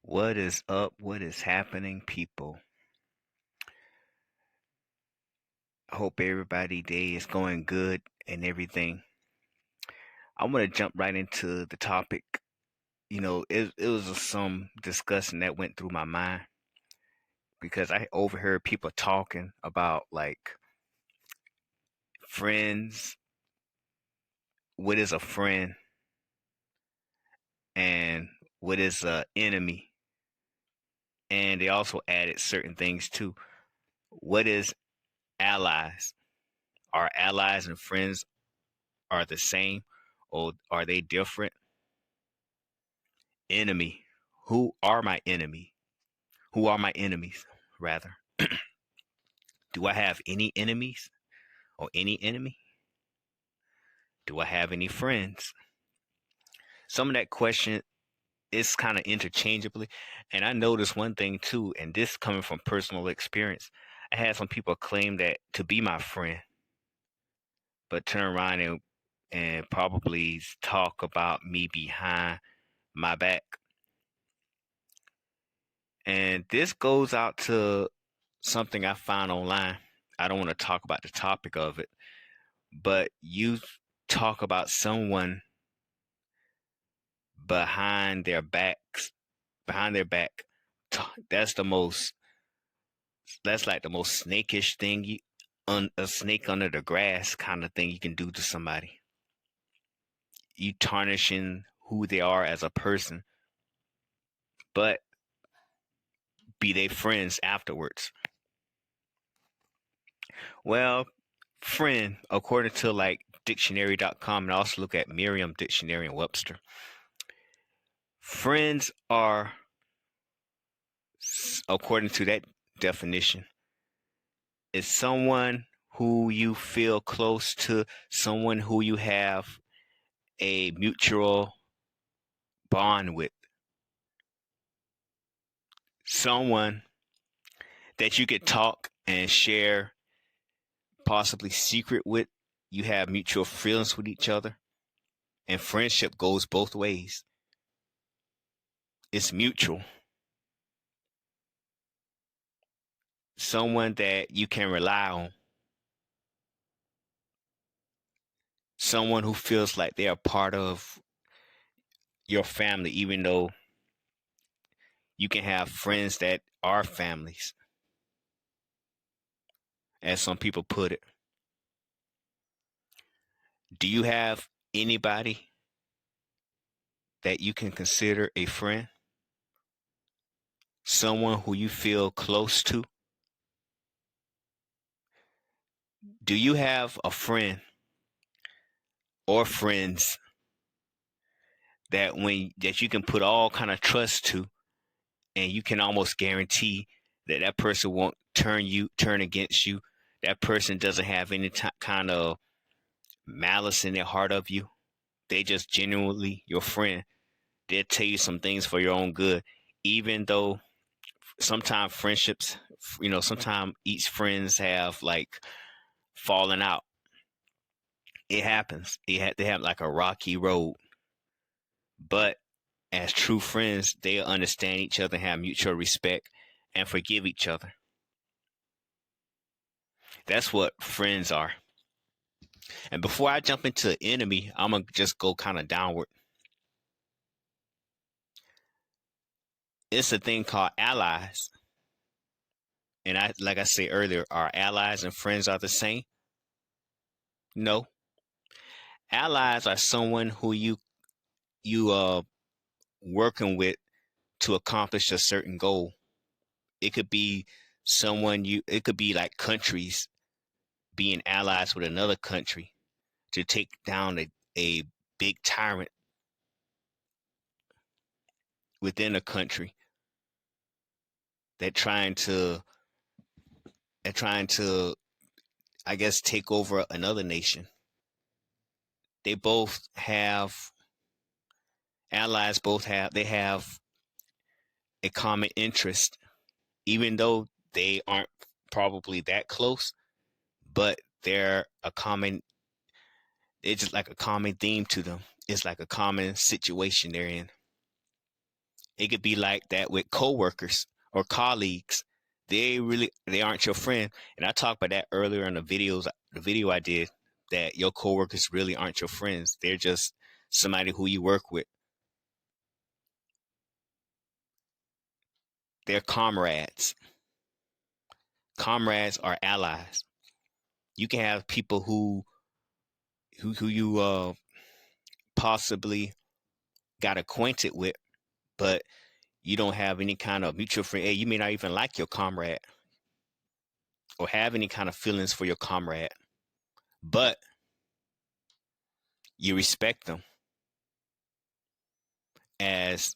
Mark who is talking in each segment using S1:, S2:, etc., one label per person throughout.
S1: What is up? What is happening, people? I hope everybody day is going good and everything. I want to jump right into the topic. It was some discussion that went through my mind because I overheard people talking about like friends, what is a friend, and what is a enemy. And they also added certain things too. What is allies? Are allies and friends are the same or are they different? Enemy. Who are my enemy? Who are my enemies, rather? Do I have any enemies or any enemy? Do I have any friends? Some of that question is kind of interchangeably. And I noticed one thing too, and this coming from personal experience. I had some people claim that to be my friend, but turn around and probably talk about me behind my back. And this goes out to something I found online. I don't want to talk about the topic of it, but you talk about someone behind their backs, behind their back. That's the most. That's like the most snakish thing. A snake under the grass kind of thing you can do to somebody. You tarnishing who they are as a person, but be they friends afterwards. Well, friend, according to like dictionary.com and also look at Merriam Dictionary and Webster, friends are, according to that definition, is someone who you feel close to, someone who you have a mutual bond with, someone that you could talk and share possibly secret with. You have mutual feelings with each other, and friendship goes both ways. It's mutual. Someone that you can rely on, someone who feels like they are part of your family, even though you can have friends that are families, as some people put it. Do you have anybody that you can consider a friend? Someone who you feel close to? Do you have a friend or friends that you can put all kind of trust to, and you can almost guarantee that that person won't turn against you? That person doesn't have any kind of malice in their heart of you. They just genuinely your friend. They'll tell you some things for your own good, even though sometimes friendships, sometimes each friends have like fallen out. It happens. They have like a rocky road, but as true friends, they understand each other, have mutual respect, and forgive each other. That's what friends are. And before I jump into enemy, I'm gonna just go kind of downward. It's a thing called allies, and like I said earlier, our allies and friends are the same. No, allies are someone who you working with to accomplish a certain goal. It could be it could be like countries being allies with another country to take down a big tyrant within a country that trying to I guess take over another nation. They both have allies, they have a common interest, even though they aren't probably that close, but it's just like a common theme to them. It's like a common situation they're in. It could be like that with coworkers or colleagues. They aren't your friend. And I talked about that earlier in the video I did, that your coworkers really aren't your friends. They're just somebody who you work with. They're comrades. Comrades are allies. You can have people who you possibly got acquainted with, but you don't have any kind of mutual friend. Hey, you may not even like your comrade or have any kind of feelings for your comrade, but you respect them as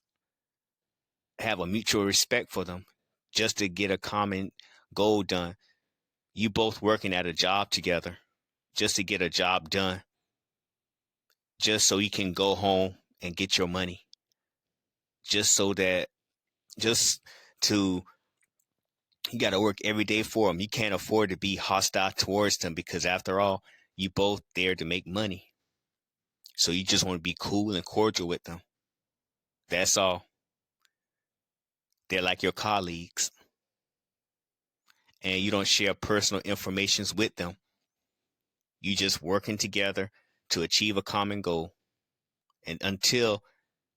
S1: have a mutual respect for them just to get a common goal done. You both working at a job together just to get a job done, just so you can go home and get your money, just so that just to you got to work every day for them. You can't afford to be hostile towards them because after all, you both there to make money. So you just want to be cool and cordial with them. That's all. They're like your colleagues. And you don't share personal informations with them. You just working together to achieve a common goal. And until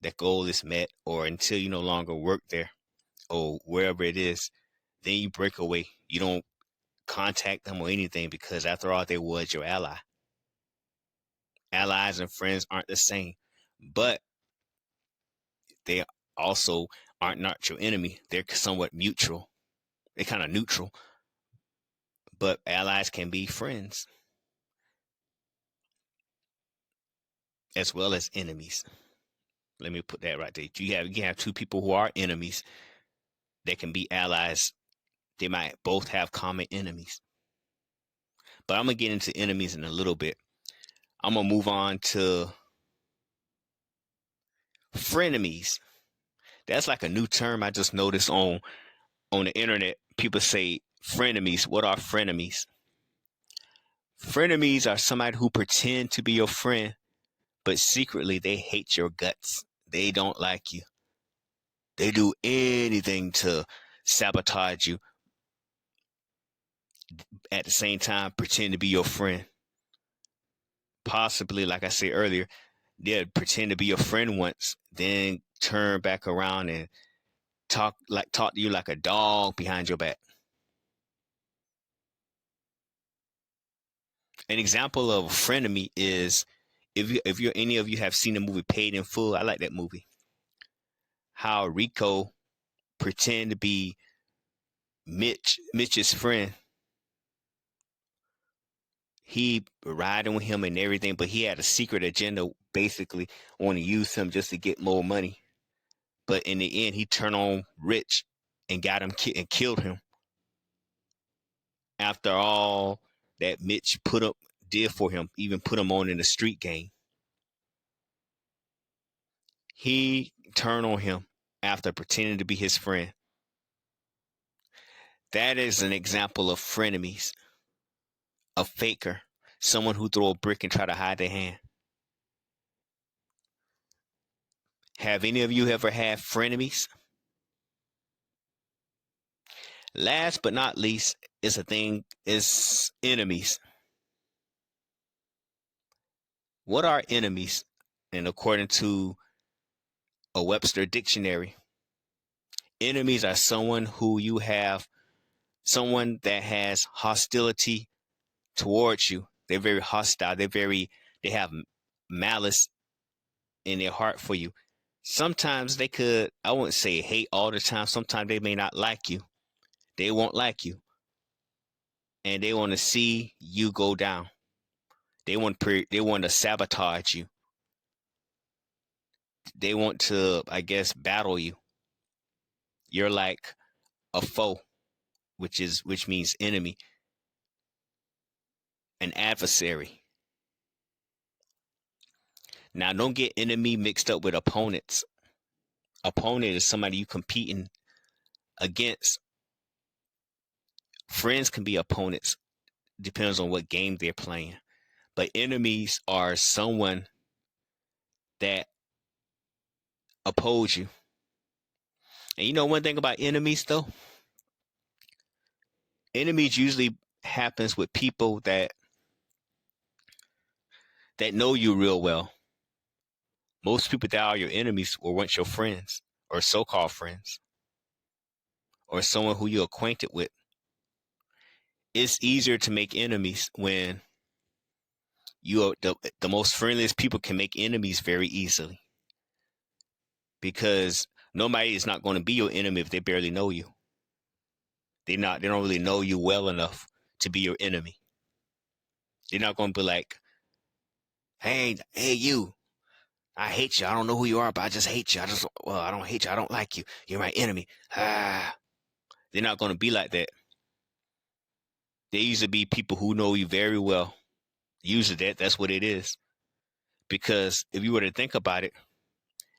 S1: that goal is met or until you no longer work there or wherever it is, then you break away. You don't contact them or anything because after all, they was your ally. Allies and friends aren't the same, but they also aren't not your enemy. They're somewhat mutual. They're kind of neutral, but allies can be friends as well as enemies. Let me put that right there. You can have two people who are enemies that can be allies. They might both have common enemies. But I'm gonna get into enemies in a little bit. I'm gonna move on to frenemies. That's like a new term I just noticed on the internet. People say frenemies. What are frenemies? Frenemies are somebody who pretend to be your friend, but secretly they hate your guts. They don't like you. They do anything to sabotage you. At the same time, pretend to be your friend. Possibly, like I said earlier, they'll pretend to be your friend once, then turn back around and talk to you like a dog behind your back. An example of a frenemy is if any of you have seen the movie Paid in Full. I like that movie. How Rico pretend to be Mitch's friend. He riding with him and everything, but he had a secret agenda, basically want to use him just to get more money. But in the end, he turned on Rich and got him and killed him. After all that Mitch did for him, even put him on in the street game, he turned on him after pretending to be his friend. That is an example of frenemies, a faker, someone who throw a brick and try to hide their hand. Have any of you ever had frenemies? Last but not least is enemies. What are enemies? And according to a Webster dictionary, enemies are someone that has hostility towards you. They're very hostile. They have malice in their heart for you. Sometimes I wouldn't say hate all the time. Sometimes they may not like you. They won't like you. And they want to see you go down. They want to sabotage you. They want to, I guess, battle you. You're like a foe, which means enemy, an adversary. Now, don't get enemy mixed up with opponents. Opponent is somebody you competing against. Friends can be opponents, depends on what game they're playing. But enemies are someone that oppose you. And you know one thing about enemies though? Enemies usually happens with people that know you real well. Most people that are your enemies were once your friends or so-called friends or someone who you're acquainted with. It's easier to make enemies when you are the most friendliest people can make enemies very easily because nobody is not going to be your enemy if they barely know you. They don't really know you well enough to be your enemy. They're not going to be like, hey, you. I hate you. I don't know who you are, but I just hate you. I don't hate you. I don't like you. You're my enemy. Ah. They're not going to be like that. They usually be people who know you very well. Usually that's what it is. Because if you were to think about it,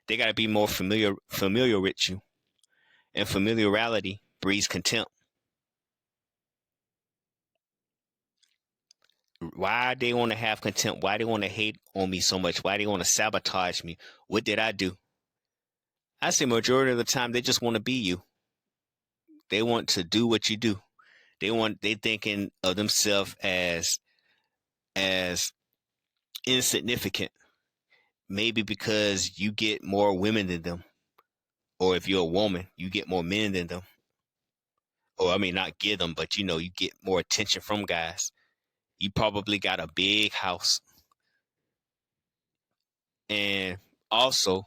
S1: they got to be more familiar with you. And familiarity breeds contempt. Why they want to have contempt? Why they want to hate on me so much? Why they want to sabotage me? What did I do? I say majority of the time they just want to be you. They want to do what you do. They thinking of themselves as insignificant. Maybe because you get more women than them. Or if you're a woman, you get more men than them. Or I mean not get them, but you get more attention from guys. You probably got a big house. And also,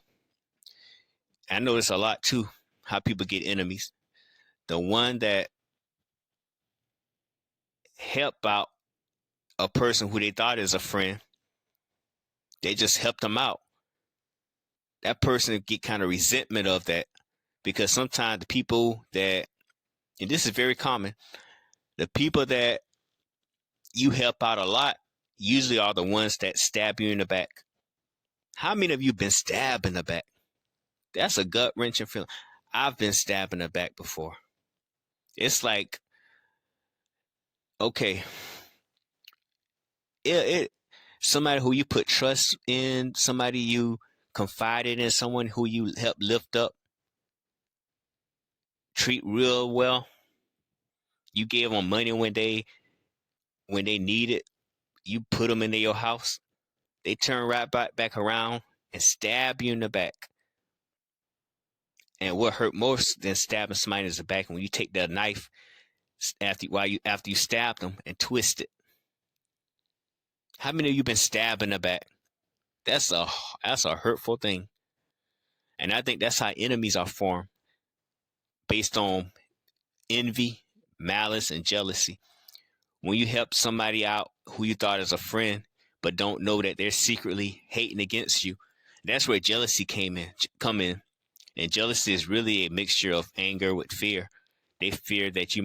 S1: I notice a lot too how people get enemies. The one that help out a person who they thought is a friend, they just helped them out. That person get kind of resentment of that because sometimes the people that, and this is very common, the people that you help out a lot usually are the ones that stab you in the back. How many of you been stabbed in the back? That's a gut wrenching feeling. I've been stabbed in the back before. It's like, okay, it somebody who you put trust in, somebody you confided in, someone who you help lift up, treat real well. You gave them money when they need it. You put them into your house. They turn right back around and stab you in the back. And what hurt most than stabbing somebody in the back when you take that knife after you stab them and twist it. How many of you been stabbed in the back? That's a hurtful thing. And I think that's how enemies are formed, based on envy, malice, and jealousy. When you help somebody out who you thought is a friend, but don't know that they're secretly hating against you, that's where jealousy come in. And jealousy is really a mixture of anger with fear. They fear that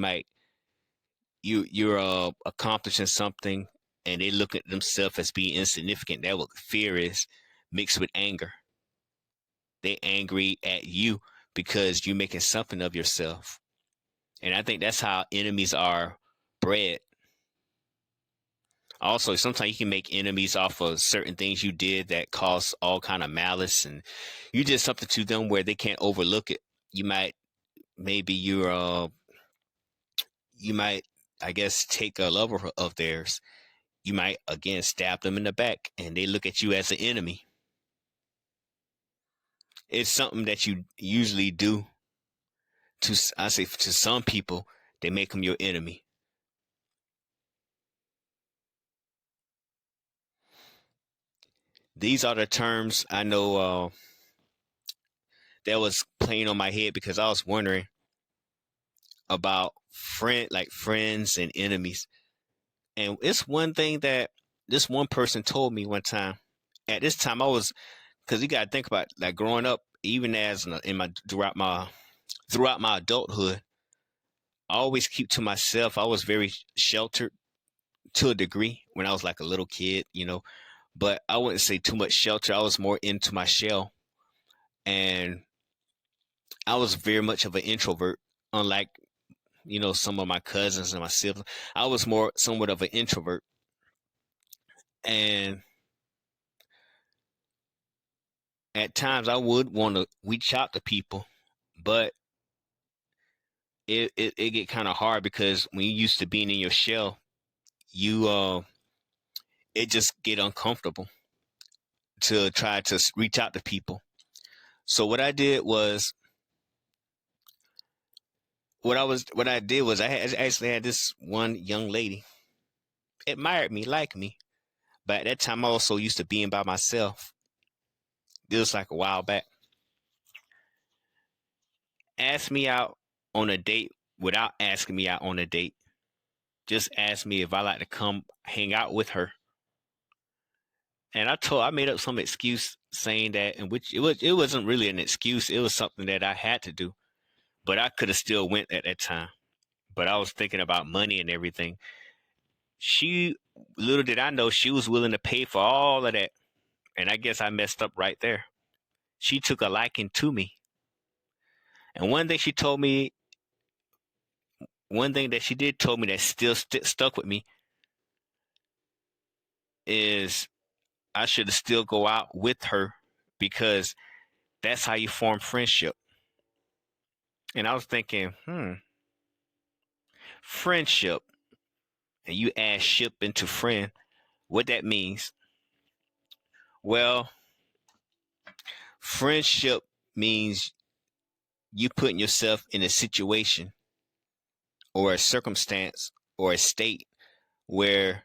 S1: you're accomplishing something, and they look at themselves as being insignificant. That's what fear is, mixed with anger. They angry at you because you're making something of yourself. And I think that's how enemies are bred. Also, sometimes you can make enemies off of certain things you did that cause all kind of malice, and you did something to them where they can't overlook it. You might maybe you might, I guess, take a lover of theirs. You might again stab them in the back, and they look at you as an enemy. It's something that you usually do to some people. They make them your enemy. These are the terms I know that was playing on my head because I was wondering about friends and enemies. And it's one thing that this one person told me one time. At this time, I was, because you got to think about like growing up, even as in my throughout my adulthood, I always keep to myself. I was very sheltered to a degree when I was like a little kid. But I wouldn't say too much shelter. I was more into my shell, and I was very much of an introvert, unlike some of my cousins and my siblings. I was more somewhat of an introvert, and at times I would want to reach out to people, but it get kind of hard because when you used to being in your shell, you it just get uncomfortable to try to reach out to people. So what I did was what I did was actually had this one young lady admired me, liked me. But at that time I also used to being by myself. This was like a while back. Asked me out on a date without asking me out on a date. Just asked me if I like to come hang out with her. And I made up some excuse saying that, in which it wasn't really an excuse. It was something that I had to do, but I could have still went at that time. But I was thinking about money and everything. She, little did I know, she was willing to pay for all of that, and I guess I messed up right there. She took a liking to me, and one thing that she did told me that still stuck with me is I should still go out with her because that's how you form friendship. And I was thinking, friendship, and you add ship into friend, what that means? Well, friendship means you putting yourself in a situation or a circumstance or a state where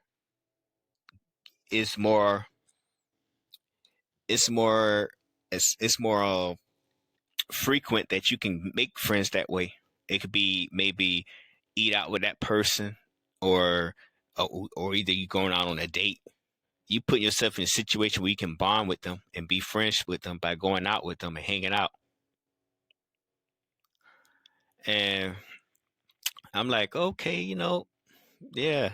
S1: it's more it's more it's more frequent that you can make friends that way. It could be maybe eat out with that person, or or either you going out on a date. You put yourself in a situation where you can bond with them and be friends with them by going out with them and hanging out. And I'm like, okay, yeah.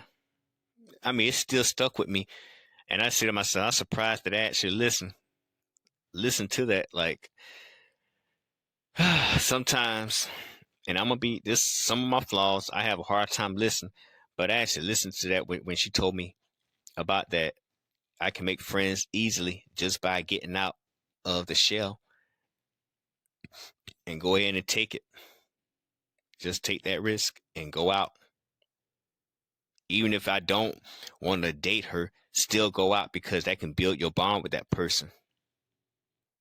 S1: I mean, it's still stuck with me. And I say to myself, I'm surprised that I actually listen to that. Like sometimes, and I'm gonna be this some of my flaws. I have a hard time listening, but I actually listened to that when she told me about that. I can make friends easily just by getting out of the shell and go ahead and take it. Just take that risk and go out. Even if I don't want to date her, still go out because that can build your bond with that person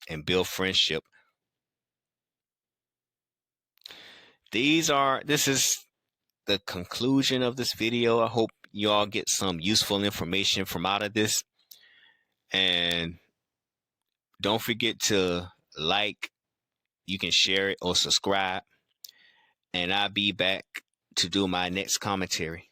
S1: and build friendship. This is the conclusion of this video. I hope you all get some useful information from out of this. And don't forget to like, you can share it or subscribe. And I'll be back to do my next commentary.